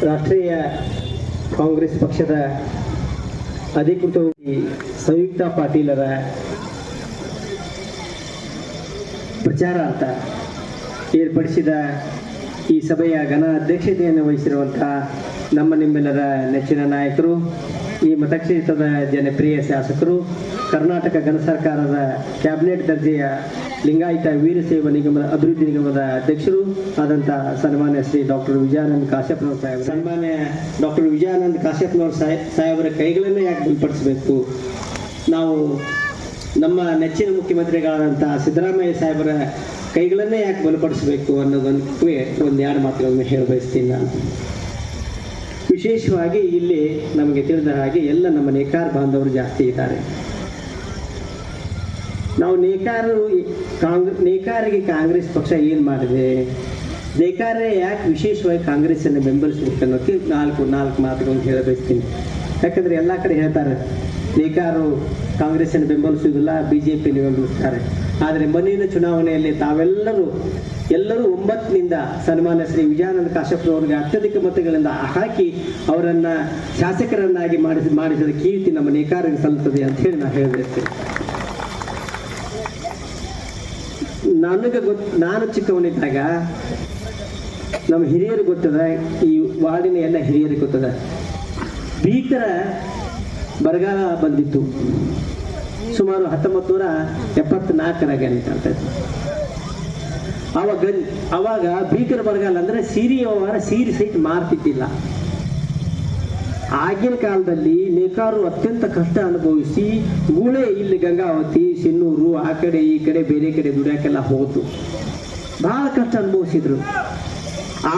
ರಾಷ್ಟ್ರೀಯ ಕಾಂಗ್ರೆಸ್ ಪಕ್ಷದ ಅಧಿಕೃತ ಸಂಯುಕ್ತ ಪಾಟೀಲರ ಪ್ರಚಾರಾರ್ಥ ಏರ್ಪಡಿಸಿದ ಈ ಸಭೆಯ ಘನ ಅಧ್ಯಕ್ಷತೆಯನ್ನು ವಹಿಸಿರುವಂತಹ ನಮ್ಮ ನಿಮ್ಮೆಲ್ಲರ ನೆಚ್ಚಿನ ನಾಯಕರು, ಈ ಮತಕ್ಷೇತ್ರದ ಜನಪ್ರಿಯ ಶಾಸಕರು, ಕರ್ನಾಟಕ ಗಣ ಸರ್ಕಾರದ ಕ್ಯಾಬಿನೆಟ್ ದರ್ಜೆಯ ಲಿಂಗಾಯತ ವೀರಶೈವ ನಿಗಮದ ಅಭಿವೃದ್ಧಿ ನಿಗಮದ ಅಧ್ಯಕ್ಷರು ಆದಂಥ ಸನ್ಮಾನ್ಯ ಶ್ರೀ ಡಾಕ್ಟರ್ ವಿಜಯಾನಂದ ಕಾಶ್ಯಪ್ನವ್ರ ಸಾಹೇಬರು, ಸನ್ಮಾನ್ಯ ಡಾಕ್ಟರ್ ವಿಜಯಾನಂದ ಕಾಶ್ಯಪ್ನವ್ರ ಸಾಹೇಬರ ಕೈಗಳನ್ನೇ ಯಾಕೆ ಬಲಪಡಿಸಬೇಕು? ನಾವು ನಮ್ಮ ನೆಚ್ಚಿನ ಮುಖ್ಯಮಂತ್ರಿಗಳಾದಂಥ ಸಿದ್ದರಾಮಯ್ಯ ಸಾಹೇಬರ ಕೈಗಳನ್ನೇ ಯಾಕೆ ಬಲಪಡಿಸಬೇಕು ಅನ್ನೋದಕ್ಕೆ ಒಂದೆರಡು ಮಾತುಗಳನ್ನು ಹೇಳ ಬಯಸ್ತೀನಿ ನಾನು. ವಿಶೇಷವಾಗಿ ಇಲ್ಲಿ ನಮಗೆ ತಿಳಿದ ಹಾಗೆ ಎಲ್ಲ ನಮ್ಮ ನೇಕಾರ ಬಾಂಧವರು ಜಾಸ್ತಿ ಇದ್ದಾರೆ. ನಾವು ನೇಕಾರಿಗೆ ಕಾಂಗ್ರೆಸ್ ಪಕ್ಷ ಏನು ಮಾಡಿದೆ, ನೇಕಾರರೇ ಯಾಕೆ ವಿಶೇಷವಾಗಿ ಕಾಂಗ್ರೆಸ್ಸನ್ನು ಬೆಂಬಲಿಸಬೇಕು ಅನ್ನೋಕ್ಕೆ ನಾಲ್ಕು ಮಾತುಗಳನ್ನು ಹೇಳ ಬಯಸ್ತೀನಿ. ಯಾಕಂದರೆ ಎಲ್ಲ ಕಡೆ ಹೇಳ್ತಾರೆ ನೇಕಾರರು ಕಾಂಗ್ರೆಸ್ಸನ್ನು ಬೆಂಬಲಿಸುವುದಿಲ್ಲ, BJP ಬೆಂಬಲಿಸ್ತಾರೆ. ಆದರೆ ಮುಂದಿನ ಚುನಾವಣೆಯಲ್ಲಿ ತಾವೆಲ್ಲರೂ 9ನಿಂದ ಸನ್ಮಾನ್ಯ ಶ್ರೀ ವಿಜಯಾನಂದ ಕಾಶ್ಯಪ್ನವರಿಗೆ ಅತ್ಯಧಿಕ ಮತಗಳಿಂದ ಹಾಕಿ ಅವರನ್ನು ಶಾಸಕರನ್ನಾಗಿ ಮಾಡಿಸಿದ ಕೀರ್ತಿ ನಮ್ಮ ನೇಕಾರರಿಗೆ ಸಲ್ಲುತ್ತದೆ ಅಂತ ಹೇಳಿ ನಾನು ಹೇಳಬೇಕು. ನಾನು ಚಿಕ್ಕವನಿದ್ದಾಗ ನಮ್ಮ ಹಿರಿಯರು ಗೊತ್ತದ, ಈ ವಾರ್ಡಿನ ಎಲ್ಲ ಹಿರಿಯರಿಗೆ ಗೊತ್ತದ, ಭೀಕರ ಬರಗಾಲ ಬಂದಿತ್ತು ಸುಮಾರು 1974ರಾಗ ಅಂತ. ಅವಾಗ ಭೀಕರ ಬರಗಾಲ ಅಂದ್ರೆ ಸೀರೆ ಸಹಿತ ಮಾರ್ತಿದ್ದಿಲ್ಲ. ಆಗಿನ ಕಾಲದಲ್ಲಿ ನೇಕಾರರು ಅತ್ಯಂತ ಕಷ್ಟ ಅನುಭವಿಸಿ ಗೂಳೆ ಇಲ್ಲಿ ಗಂಗಾವತಿ, ಸಿನ್ನೂರು, ಆ ಕಡೆ ಈ ಕಡೆ ಬೇರೆ ಕಡೆ ದುಡಿಯಾಕೆಲ್ಲ ಹೋತು, ಬಹಳ ಕಷ್ಟ ಅನುಭವಿಸಿದ್ರು.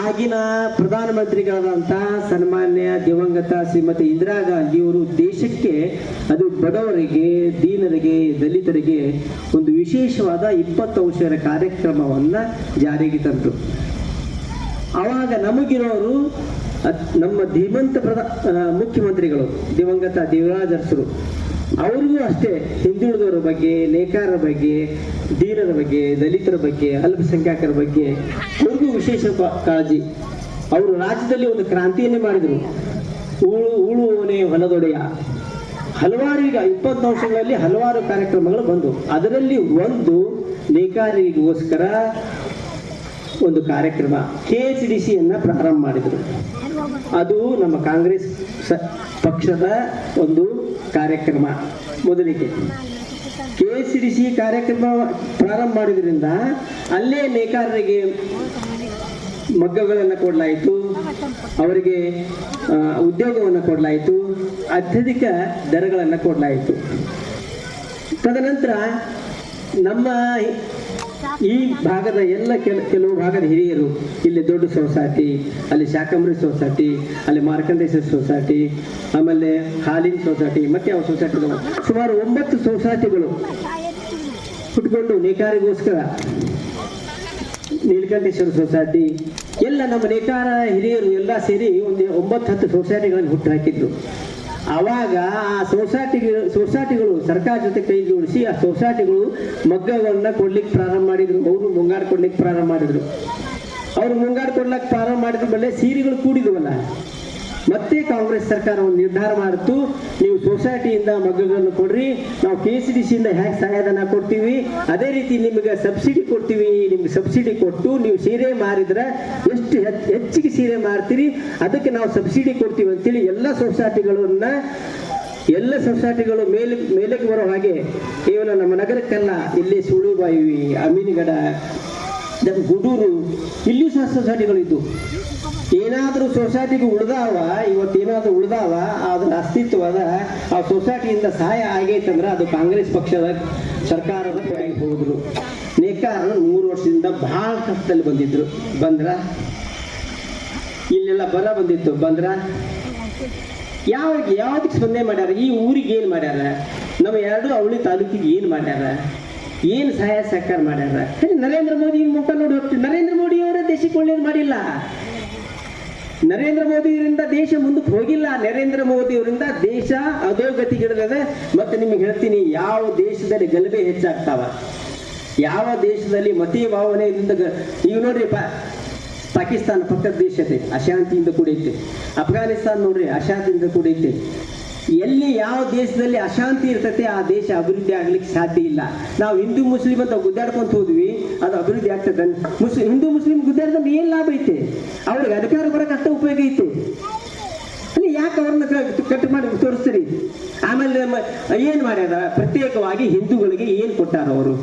ಆಗಿನ ಪ್ರಧಾನಮಂತ್ರಿಗಳಾದಂಥ ಸನ್ಮಾನ್ಯ ದಿವಂಗತ ಶ್ರೀಮತಿ ಇಂದಿರಾ ಗಾಂಧಿಯವರು ದೇಶಕ್ಕೆ, ಅದು ಬಡವರಿಗೆ, ದೀನರಿಗೆ, ದಲಿತರಿಗೆ ಒಂದು ವಿಶೇಷವಾದ 20 ಔಷಧ ಕಾರ್ಯಕ್ರಮವನ್ನು ಜಾರಿಗೆ ತಂದರು. ಆವಾಗ ನಮಗಿರೋರು ನಮ್ಮ ಧೀಮಂತ ಮುಖ್ಯಮಂತ್ರಿಗಳು ದಿವಂಗತ ದೇವರಾಜ ಅರಸರು, ಅವ್ರಿಗೂ ಅಷ್ಟೇ ಹಿಂದುಳಿದವರ ಬಗ್ಗೆ, ನೇಕಾರರ ಬಗ್ಗೆ, ದೀನರ ಬಗ್ಗೆ, ದಲಿತರ ಬಗ್ಗೆ, ಅಲ್ಪಸಂಖ್ಯಾತರ ಬಗ್ಗೆ ಅವ್ರಿಗೂ ವಿಶೇಷ ಕಾಳಜಿ. ಅವರು ರಾಜ್ಯದಲ್ಲಿ ಒಂದು ಕ್ರಾಂತಿಯನ್ನೇ ಮಾಡಿದರು. ಉಳುವವನೇ ಹೊಲದೊಡೆಯ, ಹಲವಾರು ಈಗ 20 ವರ್ಷಗಳಲ್ಲಿ ಹಲವಾರು ಕಾರ್ಯಕ್ರಮಗಳು ಬಂದು, ಅದರಲ್ಲಿ ಒಂದು ನೇಕಾರರಿಗೋಸ್ಕರ ಒಂದು ಕಾರ್ಯಕ್ರಮ KHDCಯನ್ನು ಪ್ರಾರಂಭ ಮಾಡಿದರು. ಅದು ನಮ್ಮ ಕಾಂಗ್ರೆಸ್ ಪಕ್ಷದ ಒಂದು ಕಾರ್ಯಕ್ರಮ. ಮೊದಲಿಗೆ KHDC ಕಾರ್ಯಕ್ರಮ ಪ್ರಾರಂಭ ಮಾಡಿದ್ರಿಂದ ಅಲ್ಲೇ ನೇಕಾರರಿಗೆ ಮಗ್ಗಗಳನ್ನು ಕೊಡಲಾಯಿತು, ಅವರಿಗೆ ಉದ್ಯೋಗವನ್ನು ಕೊಡಲಾಯಿತು, ಅತ್ಯಧಿಕ ದರಗಳನ್ನು ಕೊಡಲಾಯಿತು. ತದನಂತರ ನಮ್ಮ ಈ ಭಾಗದ ಎಲ್ಲ ಕೆಲವು ಭಾಗದ ಹಿರಿಯರು, ಇಲ್ಲಿ ದೊಡ್ಡ ಸೊಸೈಟಿ, ಅಲ್ಲಿ ಶಾಕಂಬರಿ ಸೊಸೈಟಿ, ಅಲ್ಲಿ ಮಾರ್ಕಂಡೇಶ್ವರ ಸೊಸೈಟಿ, ಆಮೇಲೆ ಹಾಲಿನ ಸೊಸೈಟಿ, ಮತ್ತೆ ಯಾವ ಸೊಸೈಟಿಗಳು, ಸುಮಾರು 9 ಸೊಸೈಟಿಗಳು ಹುಟ್ಕೊಂಡು ನೇಕಾರಿಗೋಸ್ಕರ, ನೀಲಕಂಠೇಶ್ವರ ಸೊಸೈಟಿ, ಎಲ್ಲ ನಮ್ಮ ನೇಕಾರ ಹಿರಿಯರು ಎಲ್ಲ ಸೇರಿ ಒಂದು 9-10 ಸೊಸೈಟಿಗಳನ್ನು ಹುಟ್ಟು ಹಾಕಿದ್ರು. ಆವಾಗ ಆ ಸೊಸೈಟಿಗಳು ಸರ್ಕಾರ ಜೊತೆ ಕೈ ಜೋಡಿಸಿ ಆ ಸೊಸೈಟಿಗಳು ಮಗ್ಗಗಳನ್ನ ಕೊಡ್ಲಿಕ್ಕೆ ಪ್ರಾರಂಭ ಮಾಡಿದ್ರು. ಅವರು ಮುಂಗಾರು ಕೊಡ್ಲಿಕ್ಕೆ ಪ್ರಾರಂಭ ಮಾಡಿದ್ರು. ಅವರು ಮುಂಗಾರು ಕೊಡ್ಲಿಕ್ಕೆ ಪ್ರಾರಂಭ ಮಾಡಿದ ಮೇಲೆ ಸೀರೆಗಳು ಕೂಡಿದ್ವಲ್ಲ, ಮತ್ತೆ ಕಾಂಗ್ರೆಸ್ ಸರ್ಕಾರ ಒಂದು ನಿರ್ಧಾರ ಮಾಡಿತು, ನೀವು ಸೊಸೈಟಿಯಿಂದ ಮಗ್ಗಗಳನ್ನು ಕೊಡ್ರಿ, ನಾವು KHDCಯಿಂದ ಹೇಗೆ ಸಹಾಯಧನ ಕೊಡ್ತೀವಿ ಅದೇ ರೀತಿ ನಿಮಗೆ ಸಬ್ಸಿಡಿ ಕೊಡ್ತೀವಿ. ನಿಮ್ಗೆ ಸಬ್ಸಿಡಿ ಕೊಟ್ಟು ನೀವು ಸೀರೆ ಮಾರಿದ್ರೆ ಎಷ್ಟು ಹೆಚ್ಚಿಗೆ ಸೀರೆ ಮಾರ್ತೀರಿ ಅದಕ್ಕೆ ನಾವು ಸಬ್ಸಿಡಿ ಕೊಡ್ತೀವಿ ಅಂತೇಳಿ ಎಲ್ಲ ಸೊಸೈಟಿಗಳು ಮೇಲಕ್ಕೆ ಬರೋ ಹಾಗೆ, ಕೇವಲ ನಮ್ಮ ನಗರಕ್ಕಲ್ಲ, ಇಲ್ಲಿ ಸುಳುಬಾಯಿ, ಅಮೀನ್ಗಡ, ಗುಡೂರು, ಇಲ್ಲಿಯೂ ಸಹ ಸೊಸೈಟಿಗಳು ಇದ್ದು. ಏನಾದರೂ ಸೊಸೈಟಿಗೆ ಇವತ್ತೇನಾದ್ರೂ ಉಳಿದಾವ ಅದರ ಅಸ್ತಿತ್ವದ ಆ ಸೊಸೈಟಿಯಿಂದ ಸಹಾಯ ಆಗೈತಂದ್ರೆ ಅದು ಕಾಂಗ್ರೆಸ್ ಪಕ್ಷದ ಸರ್ಕಾರದ ಕೈಗೆ ಹೋದ್ರು. ನೇಕಾರರು 3 ವರ್ಷದಿಂದ ಬಹಳ ಕಷ್ಟದಲ್ಲಿ ಬಂದ್ರ ಇಲ್ಲೆಲ್ಲ ಬರ ಬಂದಿತ್ತು. ಯಾವ್ದಕ್ಕೆ ಸ್ಪಂದನೆ ಮಾಡ್ಯಾರ? ಈ ಊರಿಗೆ ಏನು ಮಾಡ್ಯಾರ? ನಮ್ಮ 2 ಅವಳಿ ತಾಲೂಕಿಗೆ ಏನು ಮಾಡ್ಯಾರ? ಏನು ಸಹಾಯ ಸಹಕಾರ ಮಾಡ್ಯಾರ? ನರೇಂದ್ರ ಮೋದಿ ಮುಖ ನೋಡಿ ಹೋಗ್ತೀವಿ. ನರೇಂದ್ರ ಮೋದಿ ಅವರ ದೇಶಕ್ಕೆ ಒಳ್ಳೇದು ಮಾಡಿಲ್ಲ. ನರೇಂದ್ರ ಮೋದಿಯವರಿಂದ ದೇಶ ಮುಂದಕ್ಕೆ ಹೋಗಿಲ್ಲ. ನರೇಂದ್ರ ಮೋದಿಯವರಿಂದ ದೇಶ ಅಧೋಗತಿಗಿಡದ. ಮತ್ತೆ ನಿಮಗೆ ಹೇಳ್ತೀನಿ, ಯಾವ ದೇಶದಲ್ಲಿ ಗಲಭೆ ಹೆಚ್ಚಾಗ್ತಾವ, ಯಾವ ದೇಶದಲ್ಲಿ ಮತೀಯ ಭಾವನೆಯಿಂದ, ಈಗ ನೋಡ್ರಿ ಪಾಕಿಸ್ತಾನ ಪಕ್ಕದ ದೇಶ ಐತೆ, ಅಶಾಂತಿಯಿಂದ ಕೂಡೈತೆ. ಅಫ್ಘಾನಿಸ್ತಾನ ನೋಡ್ರಿ ಅಶಾಂತಿಯಿಂದ ಕೂಡೈತೆ. ಎಲ್ಲಿ ಯಾವ ದೇಶದಲ್ಲಿ ಅಶಾಂತಿ ಇರ್ತೈತೆ ಆ ದೇಶ ಅಭಿವೃದ್ಧಿ ಆಗ್ಲಿಕ್ಕೆ ಸಾಧ್ಯ ಇಲ್ಲ. ನಾವು ಹಿಂದೂ ಮುಸ್ಲಿಂ ಅಂತ ಗುದ್ದಾಡ್ಕೊಂತ ಹೋದ್ವಿ, ಅದು ಅಭಿವೃದ್ಧಿ ಆಗ್ತದೆ. ಹಿಂದೂ ಮುಸ್ಲಿಂ ಗುದ್ದಾಡ್ಕೊಂಡು ಏನ್ ಲಾಭ ಐತೆ? ಅವ್ರಿಗೆ ಅಧಿಕಾರ ಬರಕ್ಕೆ ಅಷ್ಟ ಉಪಯೋಗ ಐತೆ. ಅಲ್ಲಿ ಯಾಕೆ ಅವ್ರನ್ನ ಕಟ್ಟು ಮಾಡಿ ತೋರಿಸ್ತೀರಿ? ಆಮೇಲೆ ಏನ್ ಮಾಡ್ಯಾರ? ಪ್ರತ್ಯೇಕವಾಗಿ ಹಿಂದೂಗಳಿಗೆ ಏನ್ ಕೊಟ್ಟಾರ ಅವರು?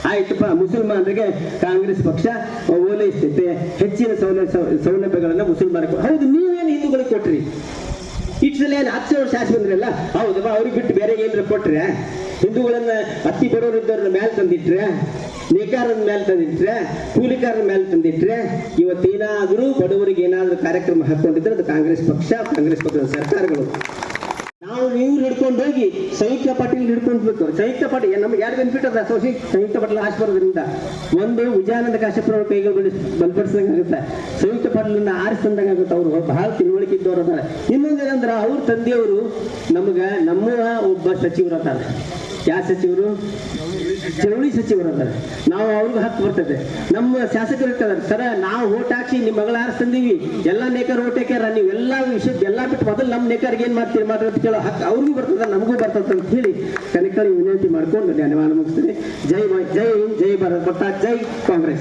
ಆಯ್ತಪ್ಪ, ಮುಸಲ್ಮಾನರಿಗೆ ಕಾಂಗ್ರೆಸ್ ಪಕ್ಷ ಓಲೈಸ್ತೈತೆ, ಹೆಚ್ಚಿನ ಸೌಲಭ್ಯಗಳನ್ನ ಮುಸಲ್ಮಾನರಿಗೆ. ಹೌದು, ನೀವೇನು ಹಿಂದೂಗಳಿಗೆ ಕೊಟ್ರಿ? ಇಷ್ಟು ಸಲ ಏನು 10 ವರ್ಷ ಶಾಸಕ ಬಂದ್ರಲ್ಲ, ಹೌದಪ್ಪ, ಅವ್ರಿಗೆ ಬಿಟ್ಟು ಬೇರೆ ಏನಾರ ಕೊಟ್ರೆ? ಹಿಂದೂಗಳನ್ನ ಅತಿ ಬಡವರಿದ್ದವ್ರನ್ನ ಮೇಲೆ ತಂದಿಟ್ರೆ, ನೇಕಾರನ ಮೇಲೆ ತಂದಿಟ್ರೆ, ಕೂಲಿಕಾರನ ಮೇಲೆ ತಂದಿಟ್ರೆ, ಇವತ್ತೇನಾದರೂ ಬಡವರಿಗೆ ಏನಾದರೂ ಕಾರ್ಯಕ್ರಮ ಹಾಕೊಂಡಿದ್ರೆ ಅದು ಕಾಂಗ್ರೆಸ್ ಪಕ್ಷದ ಸರ್ಕಾರಗಳು. ನಾವು ಇವ್ರು ಹಿಡ್ಕೊಂಡು ಹೋಗಿ ಸಂಯುಕ್ತ ಪಾಟೀಲ್ ಹಿಡ್ಕೊಂಡ್ಬೇಕು. ಸಂಯುಕ್ತ ಪಾಟೀಲ್ ನಮ್ಗೆ ಯಾರು ಬೆನಿಫಿಟ್ ಅದ? ಸಂಯುಕ್ತ ಪಾಟೀಲ್ ಆಶ್ ಬರೋದ್ರಿಂದ ಒಂದು ವಿಜಯಾನಂದ ಕಾಶ್ಯಪ್ರವ್ರ ಕೈಗೆ ಬಲಪಡಿಸಿದಂಗೆ ಆಗುತ್ತೆ, ಸಂಯುಕ್ತ ಪಾಟೀಲನ್ನ ಆರಿಸಿದಂಗೆ ಆಗುತ್ತೆ. ಅವ್ರು ಬಹಳ ತಿಳುವಳಿಕೆ ಇದ್ದವ್ರು ಅದಾರೆ. ಇನ್ನೊಂದೇನಂದ್ರೆ ಅವ್ರ ತಂದೆಯವರು ನಮ್ಮ ಒಬ್ಬ ಸಚಿವರು ಅದಾರೆ. ಯಾವ ಸಚಿವರು? ಜವಳಿ ಸಚಿವರು ಅದಾರೆ. ನಾವು ಅವ್ರಿಗೆ ಹಕ್ಕು ಬರ್ತದೆ. ನಮ್ಮ ಶಾಸಕರು ಇರ್ತಾರೆ, ಸರ ನಾವು ಓಟ್ ಹಾಕಿ ನಿಮ್ಮ ಮಗಳ ಆರಿಸ್ತಂದೀವಿ, ಎಲ್ಲ ನೇಕಾರ ಓಟ್ ಹಾಕ್ಯಾರ, ನೀವು ಎಲ್ಲ ವಿಷಯ ಎಲ್ಲ ಬಿಟ್ಟು ಮೊದಲು ನಮ್ಮ ನೇಕಾರಿಗೆ ಏನ್ ಮಾಡ್ತೀರಿ ಮಾತ್ರ ಕೇಳೋ ಹಕ್ಕು ಅವ್ರಿಗೂ ಬರ್ತದೆ, ನಮಗೂ ಬರ್ತದೆ ಅಂತ ಹೇಳಿ ಕನಿಕಳಿ ವಿನಂತಿ ಮಾಡ್ಕೊಂಡು ಧನ್ಯವಾದ ಮುಗಿಸ್ತೀನಿ. ಜೈ ಹಿಂದ್, ಜೈ ಭಾರತ್, ಜೈ ಕಾಂಗ್ರೆಸ್.